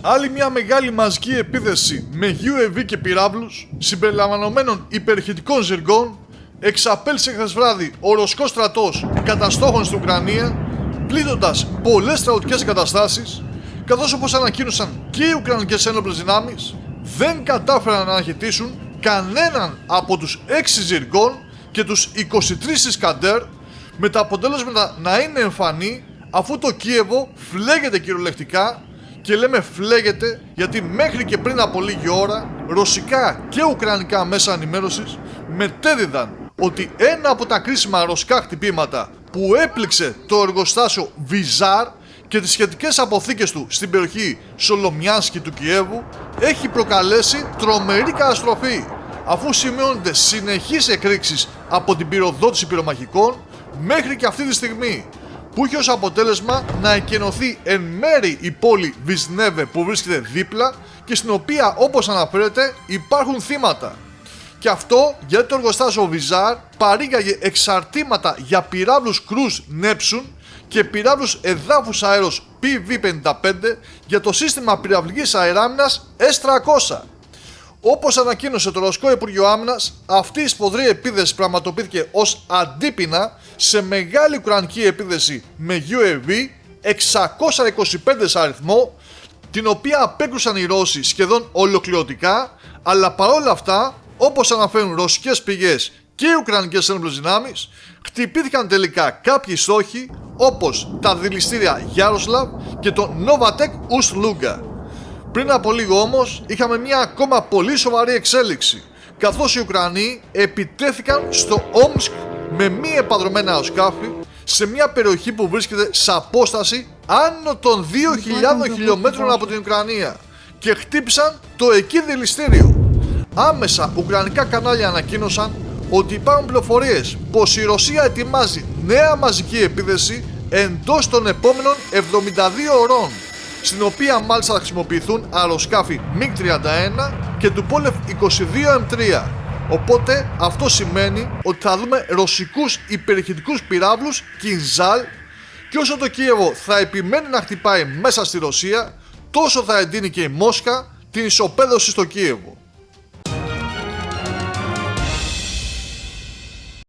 Άλλη μια μεγάλη μαζική επίθεση με UAV και πυράβλους συμπεριλαμβανομένων υπερηχητικών ζυργών εξαπέλυσε χθες βράδυ ο ρωσικός στρατός κατά στόχων στην Ουκρανία, πλήττοντας πολλές στρατιωτικές εγκαταστάσεις, καθώς όπως ανακοίνωσαν και οι Ουκρανικές ένοπλες δυνάμεις δεν κατάφεραν να αναχαιτήσουν κανέναν από τους 6 ζυργών και τους 23 Ισκαντέρ, με τα αποτέλεσματα να είναι εμφανή, αφού το Κίεβο φλέγεται κυριολεκτικά. Και λέμε φλέγεται γιατί μέχρι και πριν από λίγη ώρα ρωσικά και ουκρανικά μέσα ενημέρωσης μετέδιδαν ότι ένα από τα κρίσιμα ρωσικά χτυπήματα που έπληξε το εργοστάσιο Βιζάρ και τις σχετικές αποθήκες του στην περιοχή Σολομιάνσκι του Κιέβου έχει προκαλέσει τρομερή καταστροφή, αφού σημειώνονται συνεχείς εκρήξεις από την πυροδότηση πυρομαχικών μέχρι και αυτή τη στιγμή, που είχε ως αποτέλεσμα να εκενωθεί εν μέρη η πόλη Βισνέβε που βρίσκεται δίπλα και στην οποία, όπως αναφέρεται, υπάρχουν θύματα. Και αυτό γιατί το εργοστάσιο Βιζάρ παρήγαγε εξαρτήματα για πυράβλους κρούς Νέψουν και πυράβλους εδάφους αέρος PV-55 για το σύστημα πυραυλικής αεράμινας S-300. Όπως ανακοίνωσε το Ρωσικό Υπουργείο Άμυνας, αυτή η σφοδρή επίθεση πραγματοποιήθηκε ως αντίπεινα σε μεγάλη ουκρανική επίθεση με UAV 625 σε αριθμό, την οποία απέκρουσαν οι Ρώσοι σχεδόν ολοκληρωτικά, αλλά παρόλα αυτά, όπως αναφέρουν ρωσικές πηγές και οι Ουκρανικές ένοπλες δυνάμεις, χτυπήθηκαν τελικά κάποιοι στόχοι όπως τα δηληστήρια Γιάροσλαβ και το Novatek Ust-Luga. Πριν από λίγο όμως είχαμε μια ακόμα πολύ σοβαρή εξέλιξη, καθώς οι Ουκρανοί επιτέθηκαν στο Όμσκ με μη επανδρομένα αεροσκάφη σε μια περιοχή που βρίσκεται σε απόσταση άνω των 2.000 χιλιόμετρων από την Ουκρανία και χτύπησαν το εκεί δηληστήριο. Άμεσα ουκρανικά κανάλια ανακοίνωσαν ότι υπάρχουν πληροφορίες πως η Ρωσία ετοιμάζει νέα μαζική επίθεση εντός των επόμενων 72 ωρών, στην οποία μάλιστα θα χρησιμοποιηθούν αεροσκάφη MiG-31 και του Πόλευ 22M3. Οπότε αυτό σημαίνει ότι θα δούμε ρωσικούς υπερηχητικούς πυράβλους Κινζάλ, και όσο το Κίεβο θα επιμένει να χτυπάει μέσα στη Ρωσία, τόσο θα εντείνει και η Μόσχα την ισοπαίδωση στο Κίεβο.